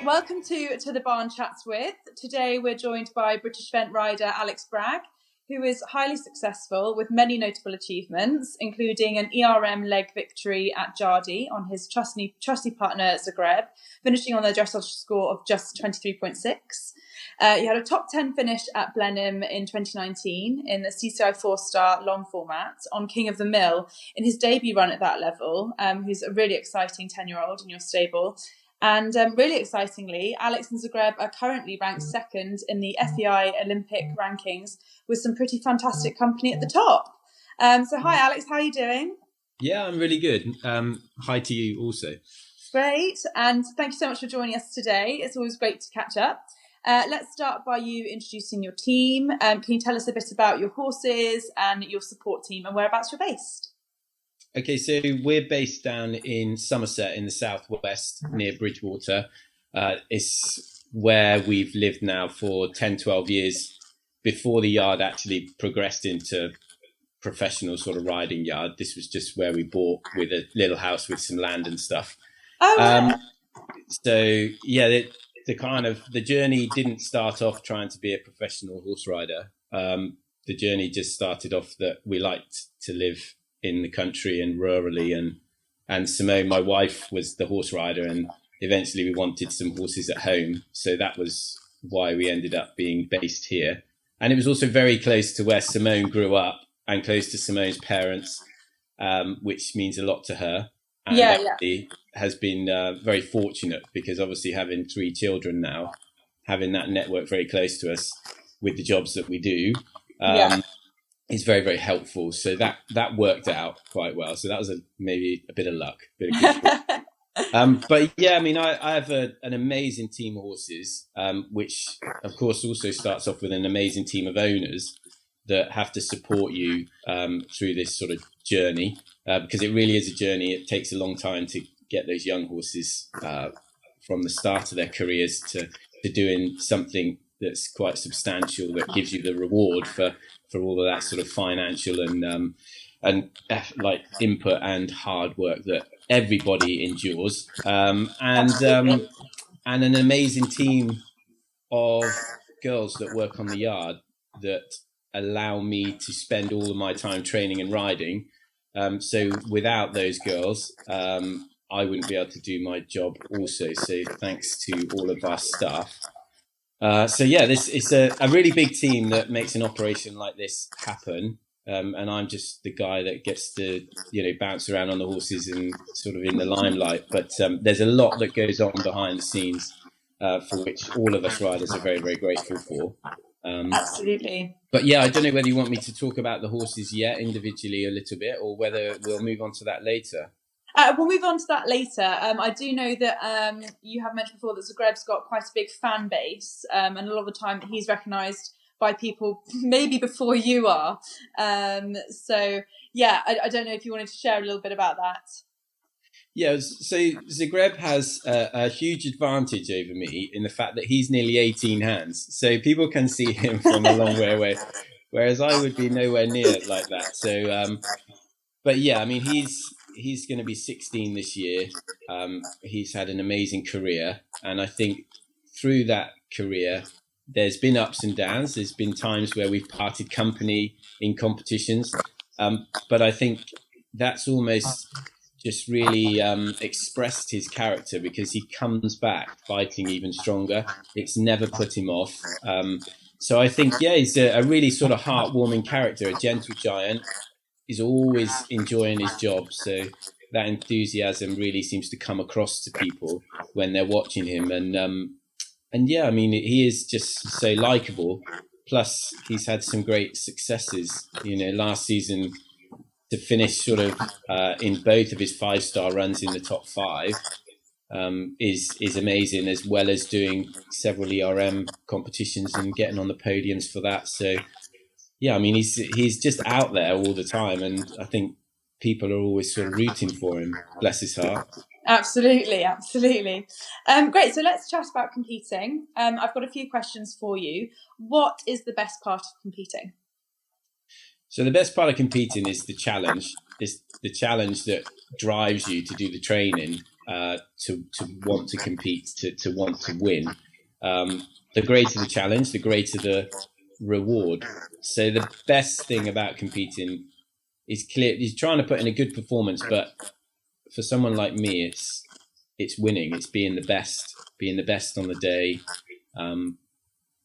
welcome to the Barn Chats With. Today we're joined by British event rider Alex Bragg, who is highly successful with many notable achievements, including an ERM leg victory at Jardy on his trusty partner Zagreb, finishing on a dressage score of just 23.6. He had a top 10 finish at Blenheim in 2019 in the CCI 4-star long format on King of the Mill in his debut run at that level. Who's a really exciting 10-year-old in your stable. And really excitingly, Alex and Zagreb are currently ranked second in the FEI Olympic rankings with some pretty fantastic company at the top. So hi, Alex, how are you doing? Yeah, I'm really good. Hi to you also. Great. And thank you so much for joining us today. It's always great to catch up. Let's start by you introducing your team. Can you tell us a bit about your horses and your support team and whereabouts you're based? Okay, so we're based down in Somerset in the southwest near Bridgewater. It's where we've lived now for 10, 12 years before the yard actually progressed into professional sort of riding yard. This was just where we bought with a little house with some land and stuff. So yeah, the journey didn't start off trying to be a professional horse rider. The journey just started off that we liked to live in the country and rurally, and Simone, my wife, was the horse rider, and eventually we wanted some horses at home, so that was why we ended up being based here. And it was also very close to where Simone grew up and close to Simone's parents, which means a lot to her, and has been very fortunate, because obviously having 3 children now, having that network very close to us with the jobs that we do, is very, very helpful. So that worked out quite well. So that was maybe a bit of luck. But yeah, I mean, I have an amazing team of horses, which of course also starts off with an amazing team of owners that have to support you through this sort of journey, because it really is a journey. It takes a long time to get those young horses from the start of their careers to doing something that's quite substantial, that gives you the reward for all of that sort of financial and like input and hard work that everybody endures, and an amazing team of girls that work on the yard that allow me to spend all of my time training and riding. So without those girls, I wouldn't be able to do my job also. So thanks to all of our staff. So yeah, this is a really big team that makes an operation like this happen. And I'm just the guy that gets to, bounce around on the horses and sort of in the limelight. But there's a lot that goes on behind the scenes, for which all of us riders are very, very grateful for. Absolutely. But yeah, I don't know whether you want me to talk about the horses yet individually a little bit, or whether we'll move on to that later. We'll move on to that later. I do know that you have mentioned before that Zagreb's got quite a big fan base, and a lot of the time he's recognised by people maybe before you are. So yeah, I don't know if you wanted to share a little bit about that. Yeah, so Zagreb has a huge advantage over me in the fact that he's nearly 18 hands. So people can see him from a long way away, whereas I would be nowhere near like that. So, but yeah, I mean, he's going to be 16 this year. He's had an amazing career. And I think through that career, there's been ups and downs. There's been times where we've parted company in competitions. But I think that's almost just really expressed his character, because he comes back fighting even stronger. It's never put him off. So I think, yeah, he's a really sort of heartwarming character, a gentle giant. He's always enjoying his job. So that enthusiasm really seems to come across to people when they're watching him. And yeah, I mean, he is just so likable. Plus, he's had some great successes. Last season, to finish sort of in both of his 5-star runs in the top 5 is amazing, as well as doing several ERM competitions and getting on the podiums for that. So yeah, I mean, he's just out there all the time, and I think people are always sort of rooting for him. Bless his heart. Absolutely. Great. So let's chat about competing. I've got a few questions for you. What is the best part of competing? So the best part of competing is the challenge. It's the challenge that drives you to do the training. to want to compete, to want to win. The greater the challenge, the greater the reward. So the best thing about competing is trying to put in a good performance, but for someone like me, it's winning. It's being the best on the day,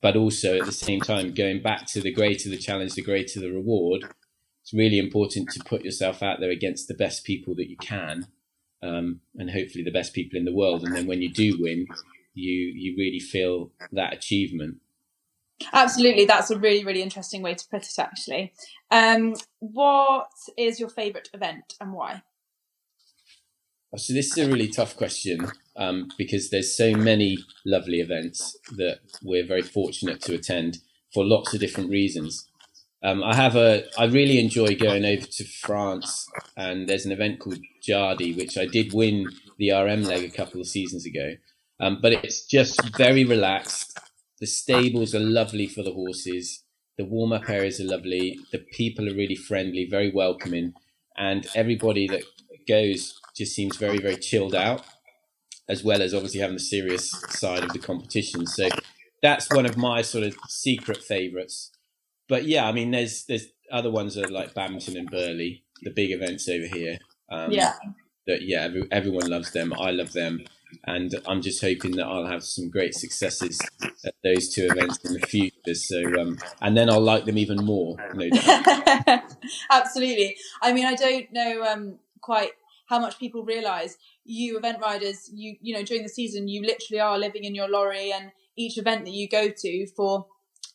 but also at the same time going back to the greater the challenge, the greater the reward. It's really important to put yourself out there against the best people that you can, and hopefully the best people in the world. And then when you do win, you really feel that achievement. Absolutely, that's a really, really interesting way to put it, actually. What is your favourite event and why? So this is a really tough question, because there's so many lovely events that we're very fortunate to attend for lots of different reasons. I really enjoy going over to France, and there's an event called Jardy, which I did win the RM leg a couple of seasons ago. But it's just very relaxed. The stables are lovely for the horses. The warm-up areas are lovely. The people are really friendly, very welcoming, and everybody that goes just seems very, very chilled out, as well as obviously having the serious side of the competition. So that's one of my sort of secret favourites. But yeah, I mean, there's other ones that are like Badminton and Burley, the big events over here. Everyone loves them. I love them. And I'm just hoping that I'll have some great successes at those two events in the future. So, and then I'll like them even more, no doubt. Absolutely. I mean, I don't know quite how much people realise you event riders, you know, during the season, you literally are living in your lorry, and each event that you go to for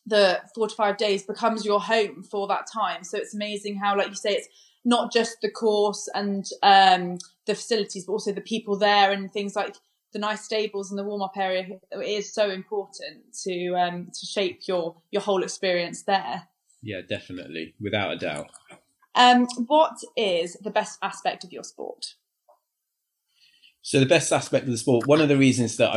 the 4 to 5 days becomes your home for that time. So it's amazing how, like you say, it's not just the course and the facilities, but also the people there and things like the nice stables and the warm-up area. It is so important to shape your whole experience there. Yeah, definitely, without a doubt. What is the best aspect of your sport? So the best aspect of the sport, one of the reasons that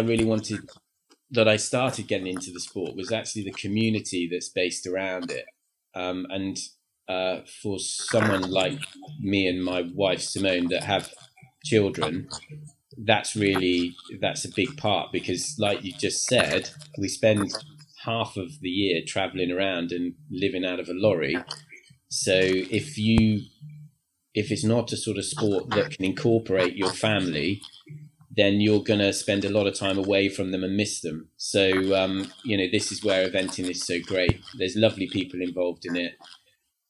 I started getting into the sport was actually the community that's based around it. And for someone like me and my wife, Simone, that have children, that's a big part, because like you just said, we spend half of the year traveling around and living out of a lorry. So if it's not a sort of sport that can incorporate your family, then you're going to spend a lot of time away from them and miss them. So, this is where eventing is so great. There's lovely people involved in it.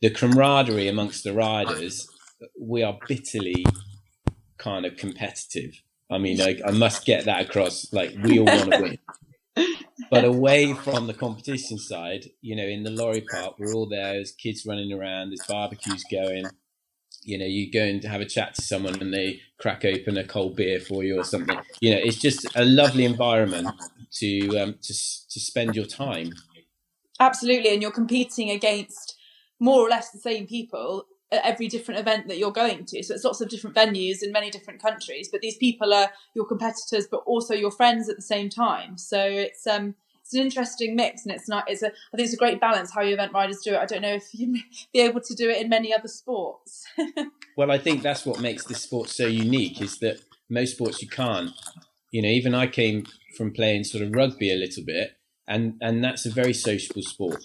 The camaraderie amongst the riders, we are bitterly kind of competitive. I mean, I must get that across. Like, we all want to win. But away from the competition side, in the lorry park, we're all there. There's kids running around. There's barbecues going. You go and have a chat to someone and they crack open a cold beer for you or something. It's just a lovely environment to spend your time. Absolutely, and you're competing against more or less the same people at every different event that you're going to. So it's lots of different venues in many different countries, but these people are your competitors, but also your friends at the same time. So it's an interesting mix, and I think it's a great balance how you event riders do it. I don't know if you'd be able to do it in many other sports. Well, I think that's what makes this sport so unique, is that most sports you can't. Even I came from playing sort of rugby a little bit, and that's a very sociable sport,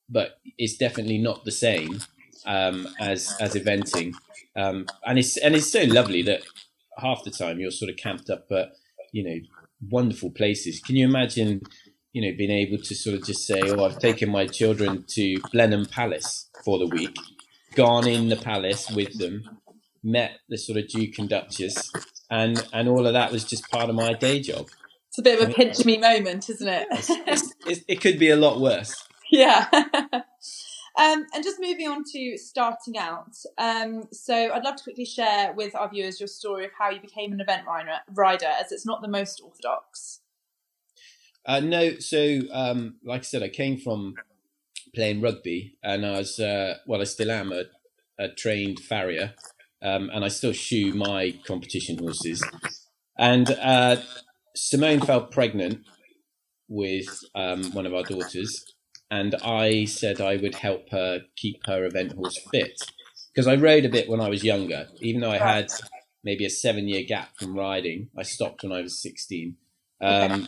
but it's definitely not the same as eventing. And it's so lovely that half the time you're sort of camped up at wonderful places. Can you imagine being able to sort of just say, I've taken my children to Blenheim Palace for the week, gone in the palace with them, met the sort of Duke and Duchess, and all of that was just part of my day job. It's a bit of a pinch me moment, isn't it? It could be a lot worse. Yeah. And just moving on to starting out. So I'd love to quickly share with our viewers your story of how you became an event rider, as it's not the most orthodox. No, so like I said, I came from playing rugby, and I was I still am a trained farrier, and I still shoe my competition horses. And Simone fell pregnant with one of our daughters, and I said I would help her keep her event horse fit, because I rode a bit when I was younger, even though I had maybe a 7-year gap from riding. I stopped when I was 16. Okay.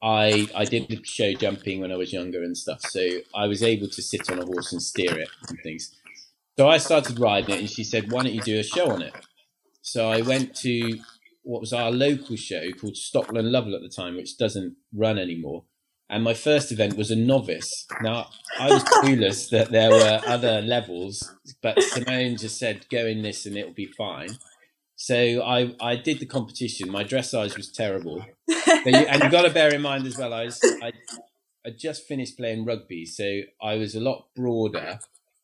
I did show jumping when I was younger and stuff, so I was able to sit on a horse and steer it and things. So I started riding it, and she said, "Why don't you do a show on it?" So I went to what was our local show called Stockwell and Lovell at the time, which doesn't run anymore. And my first event was a novice. Now, I was clueless that there were other levels, but Simone just said, "Go in this and it'll be fine." So I did the competition. My dressage was terrible. And you've got to bear in mind as well, I just finished playing rugby, so I was a lot broader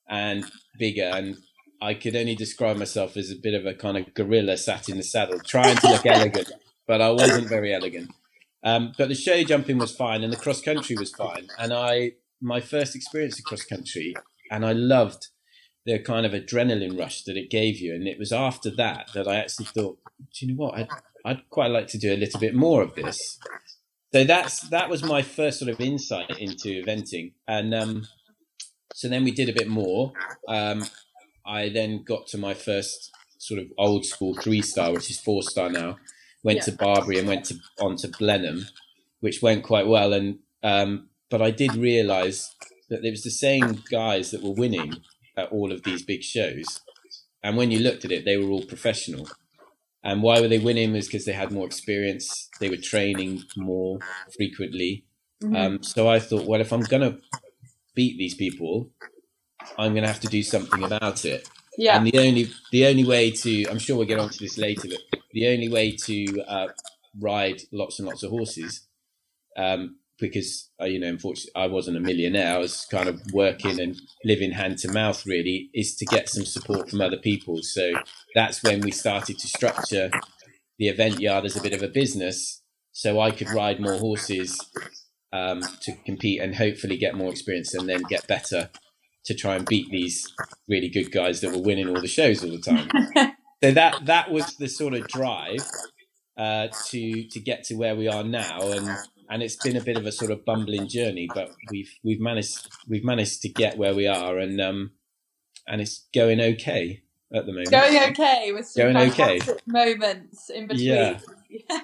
and bigger, and I could only describe myself as a bit of a kind of gorilla sat in the saddle, trying to look elegant, but I wasn't very elegant. But the show jumping was fine, and the cross country was fine. And my first experience of cross country, and I loved the kind of adrenaline rush that it gave you. And it was after that I actually thought, do you know what? I'd quite like to do a little bit more of this. So that was my first sort of insight into eventing. And so then we did a bit more. I then got to my first sort of old school 3-star, which is 4-star now. Went to Barbary and went on to Blenheim, which went quite well. And but I did realise that it was the same guys that were winning at all of these big shows. And when you looked at it, they were all professional. And why were they winning? Was because they had more experience. They were training more frequently. Mm-hmm. So I thought, well, if I'm going to beat these people, I'm going to have to do something about it. Yeah. And the only way to, I'm sure we'll get onto this later, but the only way to ride lots and lots of horses, because unfortunately I wasn't a millionaire, I was kind of working and living hand to mouth really, is to get some support from other people. So that's when we started to structure the event yard as a bit of a business, so I could ride more horses to compete and hopefully get more experience and then get better to try and beat these really good guys that were winning all the shows all the time. So that was the sort of drive to get to where we are now, and it's been a bit of a sort of bumbling journey, but we've managed to get where we are, and it's going okay at the moment. Going okay with some fantastic moments in between. Yeah.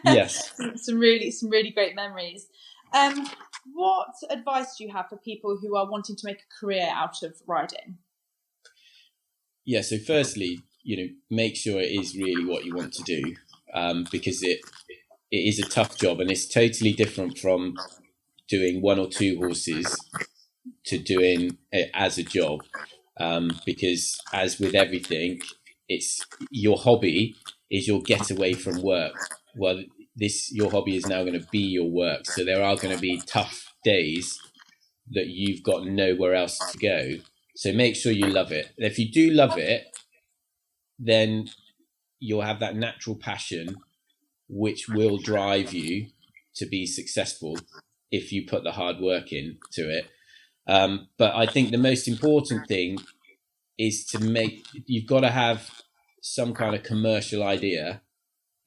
Yes. some really great memories. What advice do you have for people who are wanting to make a career out of riding? Yeah, so firstly, make sure it is really what you want to do, because it is a tough job, and it's totally different from doing 1 or 2 horses to doing it as a job, because as with everything, it's your hobby is your getaway from work. Well, your hobby is now going to be your work, so there are going to be tough days that you've got nowhere else to go. So make sure you love it. And if you do love it, then you'll have that natural passion which will drive you to be successful if you put the hard work into it. But I think the most important thing is you've got to have some kind of commercial idea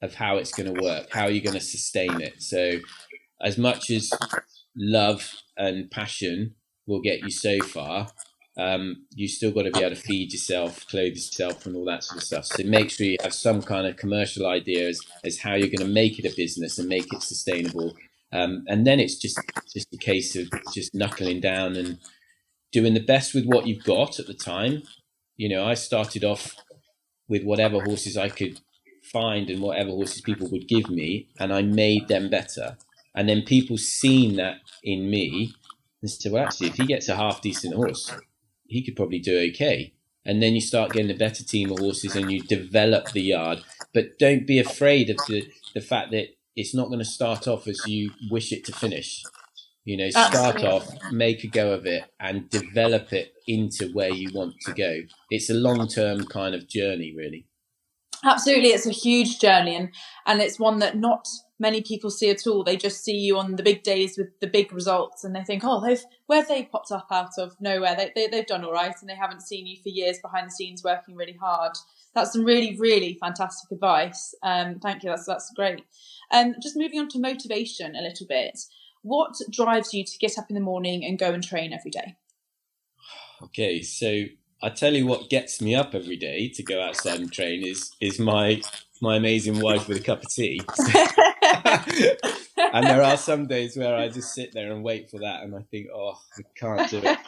of how it's going to work, how you're going to sustain it. So as much as love and passion will get you so far, you still got to be able to feed yourself, clothe yourself, and all that sort of stuff. So make sure you have some kind of commercial idea as how you're going to make it a business and make it sustainable. And then it's just a case of just knuckling down and doing the best with what you've got at the time. I started off with whatever horses I could find and whatever horses people would give me, and I made them better. And then people seen that in me and said, well, actually, if he gets a half decent horse, he could probably do okay. And then you start getting a better team of horses and you develop the yard. But don't be afraid of the fact that it's not going to start off as you wish it to finish. Start off, make a go of it, and develop it into where you want to go. It's a long-term kind of journey, really. Absolutely, it's a huge journey, and it's one that not many people see at all. They just see you on the big days with the big results, and they think, oh, where have they popped up out of nowhere? They've done all right, and they haven't seen you for years behind the scenes working really hard. That's some really, really fantastic advice. Thank you, that's great. Just moving on to motivation a little bit. What drives you to get up in the morning and go and train every day? Okay, so I tell you what gets me up every day to go outside and train is my my amazing wife with a cup of tea. And there are some days where I just sit there and wait for that, and I think, oh, I can't do it.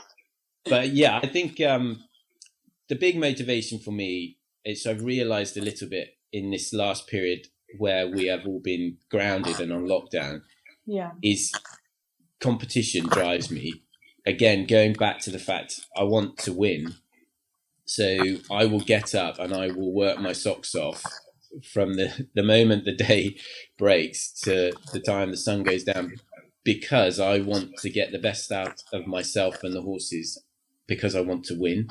But yeah, I think the big motivation for me is I've realised a little bit in this last period where we have all been grounded and on lockdown, is competition drives me. Again, going back to the fact I want to win. So I will get up and I will work my socks off from the moment the day breaks to the time the sun goes down, because I want to get the best out of myself and the horses, because I want to win.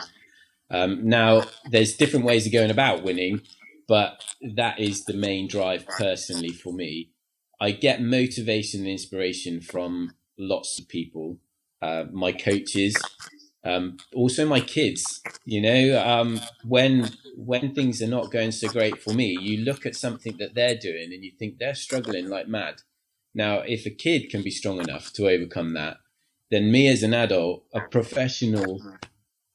Now, there's different ways of going about winning, but that is the main drive personally for me. I get motivation and inspiration from lots of people, my coaches, also my kids. When things are not going so great for me, you look at something that they're doing and you think they're struggling like mad. Now, if a kid can be strong enough to overcome that, then me as an adult, a professional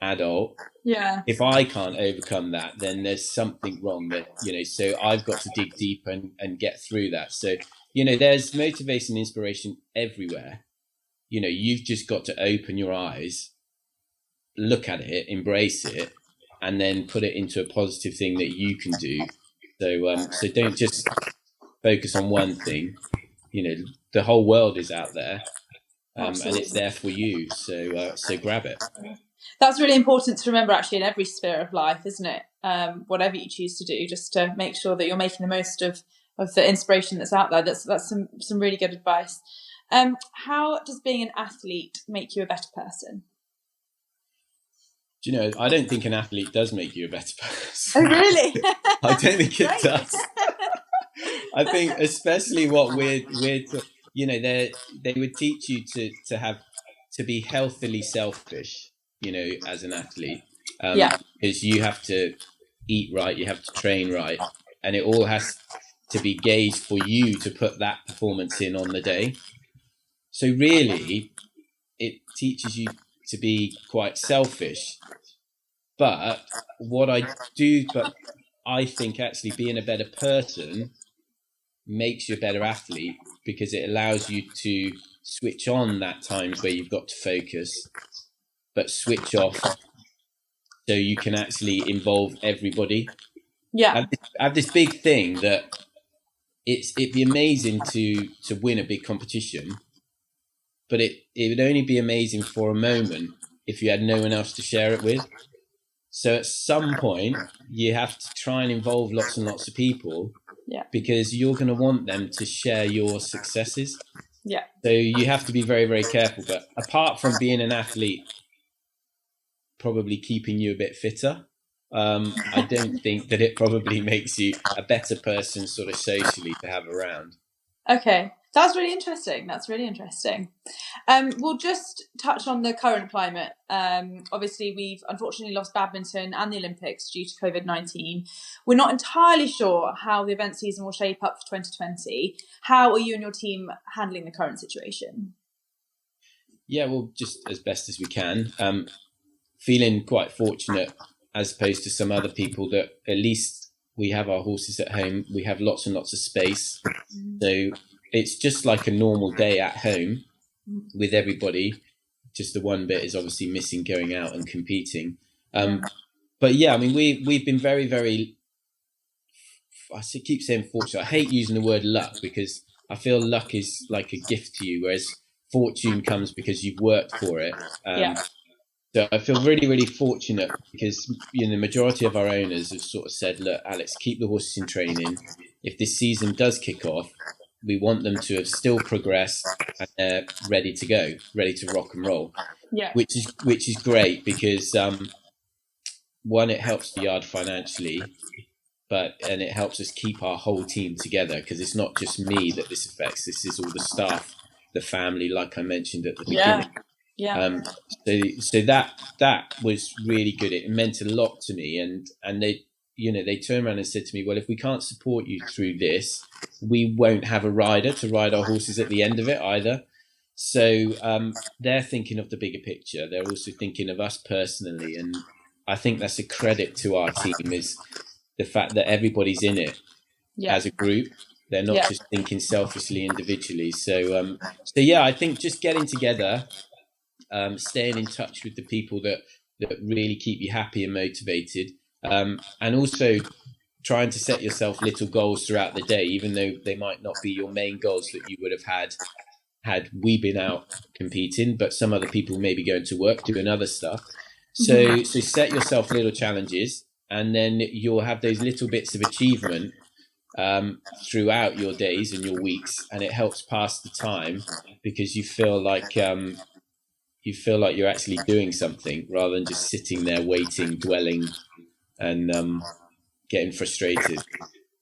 adult, if I can't overcome that, then there's something wrong. That so I've got to dig deep and get through that. So there's motivation and inspiration everywhere. You've just got to open your eyes, look at it, embrace it, and then put it into a positive thing that you can do. So don't just focus on one thing. The whole world is out there, and it's there for you. So grab it. That's really important to remember, actually, in every sphere of life, isn't it? Whatever you choose to do, just to make sure that you're making the most of the inspiration that's out there. That's some really good advice. How does being an athlete make you a better person? I don't think an athlete does make you a better person. Oh, really? I don't think it does. I think especially what they would teach you to be healthily selfish, as an athlete. Because you have to eat right, you have to train right, and it all has to be gauged for you to put that performance in on the day. So really, it teaches you to be quite selfish. But I think actually being a better person makes you a better athlete, because it allows you to switch on that times where you've got to focus, but switch off so you can actually involve everybody. I have this big thing that it'd be amazing to win a big competition, but it would only be amazing for a moment if you had no one else to share it with. So at some point, you have to try and involve lots and lots of people, because you're going to want them to share your successes. So you have to be very, very careful. But apart from being an athlete, probably keeping you a bit fitter, I don't think that it probably makes you a better person sort of socially to have around. Okay. That's really interesting. We'll just touch on the current climate. Obviously, we've unfortunately lost badminton and the Olympics due to COVID-19. We're not entirely sure how the event season will shape up for 2020. How are you and your team handling the current situation? Yeah, well, just as best as we can. Feeling quite fortunate, as opposed to some other people, that at least we have our horses at home. We have lots and lots of space. So it's just like a normal day at home with everybody. Just the one bit is obviously missing going out and competing. But yeah, I mean, we've been very, very, I keep saying fortunate. I hate using the word luck, because I feel luck is like a gift to you, whereas fortune comes because you've worked for it. So I feel really, really fortunate, because the majority of our owners have sort of said, look, Alex, keep the horses in training. If this season does kick off, we want them to have still progressed and they're ready to go, ready to rock and roll. Which is great, because one, it helps the yard financially, and it helps us keep our whole team together, because it's not just me that this affects. This is all the staff, the family, like I mentioned at the beginning. So that was really good. It meant a lot to me, and they turned around and said to me, well, if we can't support you through this, we won't have a rider to ride our horses at the end of it either. So they're thinking of the bigger picture. They're also thinking of us personally, and I think that's a credit to our team, is the fact that everybody's in it as a group. They're not just thinking selfishly individually. So yeah, I think just getting together, staying in touch with the people that really keep you happy and motivated, and also trying to set yourself little goals throughout the day, even though they might not be your main goals that you would have had we been out competing, but some other people may be going to work doing other stuff. So set yourself little challenges, and then you'll have those little bits of achievement throughout your days and your weeks, and it helps pass the time because you feel like you're actually doing something rather than just sitting there waiting, dwelling, and getting frustrated.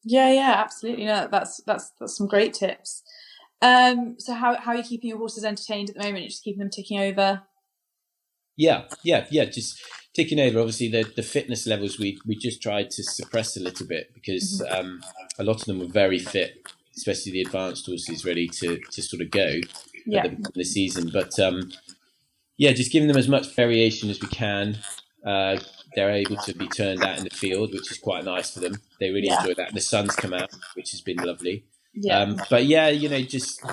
Yeah, absolutely. No, that's some great tips. So how are you keeping your horses entertained at the moment? You're just keeping them ticking over? Yeah, just ticking over. Obviously, the fitness levels we just tried to suppress a little bit because a lot of them were very fit, especially the advanced horses, ready to sort of go at the beginning of the season. But just giving them as much variation as we can. They're able to be turned out in the field, which is quite nice for them. They really enjoy that. And the sun's come out, which has been lovely. But just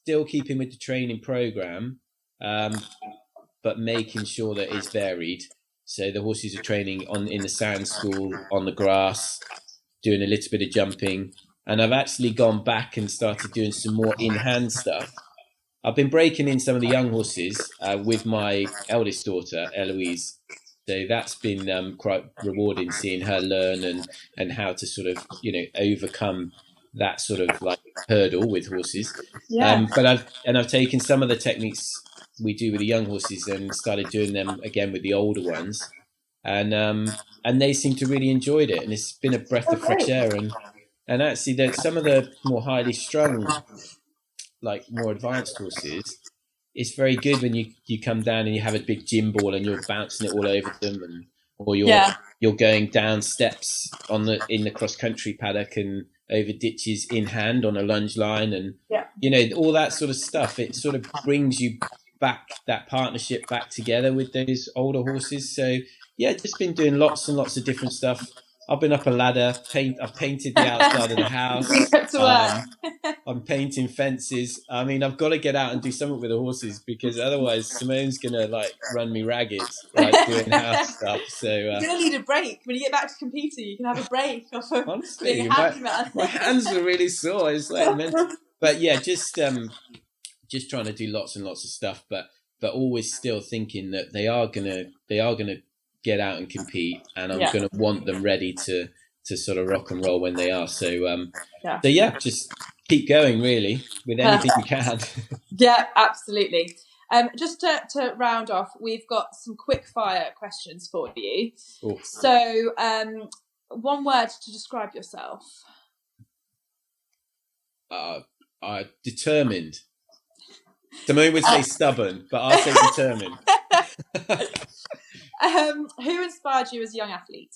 still keeping with the training program, but making sure that it's varied. So the horses are training in the sand school, on the grass, doing a little bit of jumping. And I've actually gone back and started doing some more in-hand stuff. I've been breaking in some of the young horses with my eldest daughter, Eloise. So that's been quite rewarding, seeing her learn and how to sort of, overcome that sort of like hurdle with horses. But I've taken some of the techniques we do with the young horses and started doing them again with the older ones, and they seem to really enjoyed it, and it's been a breath of fresh air. And actually, there's some of the more highly strung, like more advanced horses. It's very good when you come down and you have a big gym ball and you're bouncing it all over them, or you're going down steps in the cross country paddock and over ditches in hand on a lunge line, and all that sort of stuff. It sort of brings you back, that partnership back together with those older horses. So just been doing lots and lots of different stuff. I've been up a ladder, I've painted the outside of the house. I'm painting fences. I mean, I've got to get out and do something with the horses because otherwise Simone's gonna run me ragged, doing house stuff. So you're gonna need a break when you get back to competing. You can have a break. Honestly, being a handyman. my hands are really sore. It's but just trying to do lots and lots of stuff, but always still thinking that they are gonna get out and compete, and I'm gonna want them ready to sort of rock and roll when they are. So just keep going really with anything you can. Yeah, absolutely. Just to round off, we've got some quick fire questions for you. Ooh. So one word to describe yourself. Determined. Simone would say stubborn, but I'll say determined. Who inspired you as a young athlete?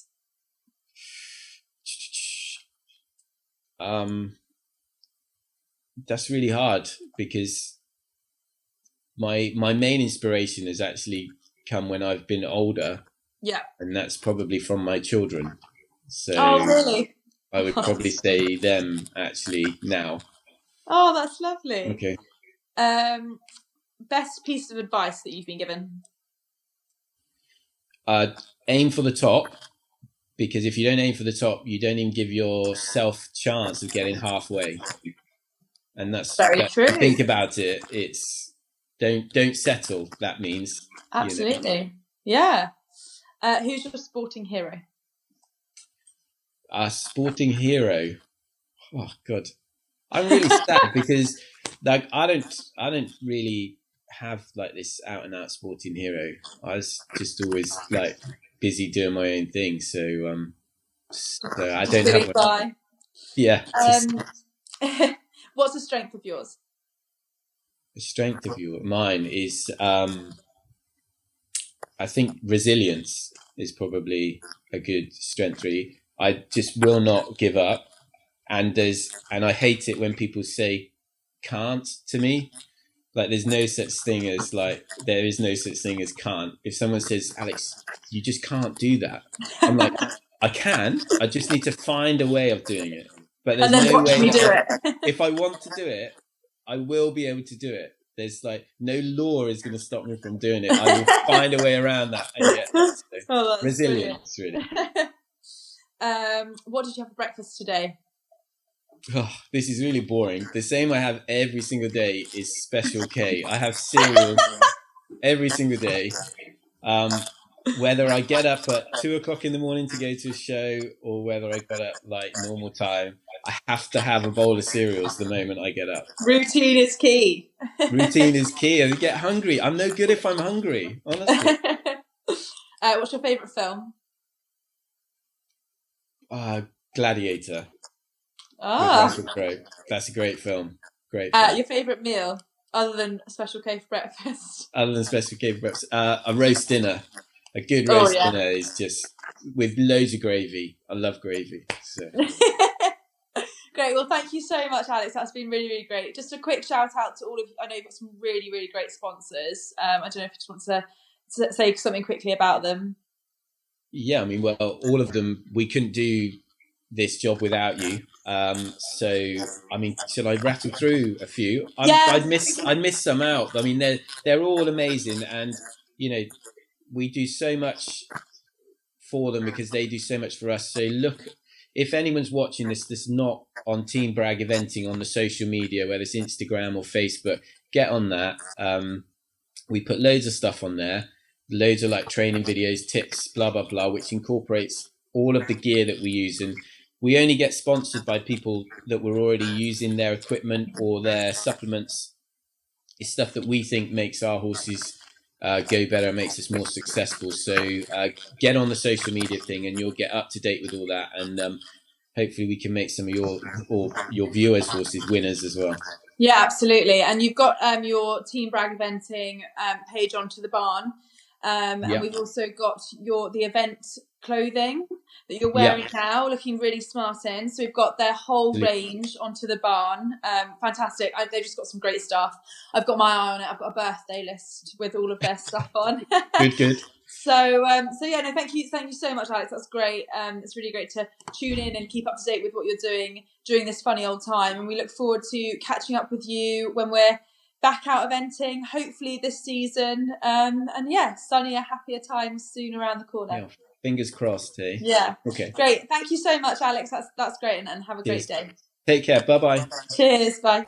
That's really hard because my main inspiration has actually come when I've been older. Yeah. And that's probably from my children. So really? I would probably say them actually now. Oh, that's lovely. Okay. Best piece of advice that you've been given? Aim for the top, because if you don't aim for the top, you don't even give yourself chance of getting halfway. And that's very true. Think about it. It's don't settle. That means absolutely. Yeah. Who's your sporting hero? Sporting hero. Oh God, I'm really sad because I don't really have this out and out sporting hero. I was just always busy doing my own thing. So I don't have one. Yeah. What's the strength of yours? The strength of mine is I think resilience is probably a good strength really. I just will not give up, and I hate it when people say can't to me. There's no such thing as there is no such thing as can't. If someone says, Alex, you just can't do that, I'm like, I can. I just need to find a way of doing it. but there's and then no watch way me do that it. if I want to do it, I will be able to do it. There's like no law is going to stop me from doing it. I will find a way around that and get there. So, Oh, that's resilience, really. What did you have for breakfast today? Oh, this is really boring. The same I have every single day is Special K. I have cereal every single day. Whether I get up at 2:00 in the morning to go to a show or whether I got up like normal time, I have to have a bowl of cereals the moment I get up. Routine is key. Routine is key. I get hungry. I'm no good if I'm hungry, honestly. What's your favourite film? Gladiator. Ah, That's a great film. Great film. your favourite meal other than Special K for breakfast? Other than Special K for breakfast, a roast dinner. A good roast dinner is just with loads of gravy. I love gravy. So. Great. Well, thank you so much, Alex. That's been really, really great. Just a quick shout out to all of you. I know you've got some really, really great sponsors. I don't know if you just want to say something quickly about them. Yeah, I mean, well, all of them, we couldn't do this job without you. So, I mean, shall I rattle through a few? I'd miss some out. I mean, they're all amazing, and you know, we do so much for them because they do so much for us. So look, if anyone's watching this not on Team Bragg eventing on the social media, whether it's Instagram or Facebook, get on that. We put loads of stuff on there, loads of like training videos, tips, blah, blah, blah, which incorporates all of the gear that we use. And we only get sponsored by people that were already using their equipment or their supplements. It's stuff that we think makes our horses go better, makes us more successful. So get on the social media thing and you'll get up to date with all that. And hopefully we can make some of your viewers' horses winners as well. Yeah, absolutely. And you've got your Team Bragg eventing page on 2TheBarn. And we've also got the event clothing that you're wearing now, looking really smart in. So we've got their whole range on 2TheBarn. Fantastic. They've just got some great stuff. I've got my eye on it. I've got a birthday list with all of their stuff on. Good. So yeah, no, thank you so much, Alex. That's great. It's really great to tune in and keep up to date with what you're doing during this funny old time. And we look forward to catching up with you when we're back out eventing, hopefully this season. And yeah, sunnier, happier times soon around the corner. Yeah, fingers crossed, eh? Yeah. Okay. Great. Thank you so much, Alex. That's great, and have a great day. Take care. Bye-bye. Cheers. Bye.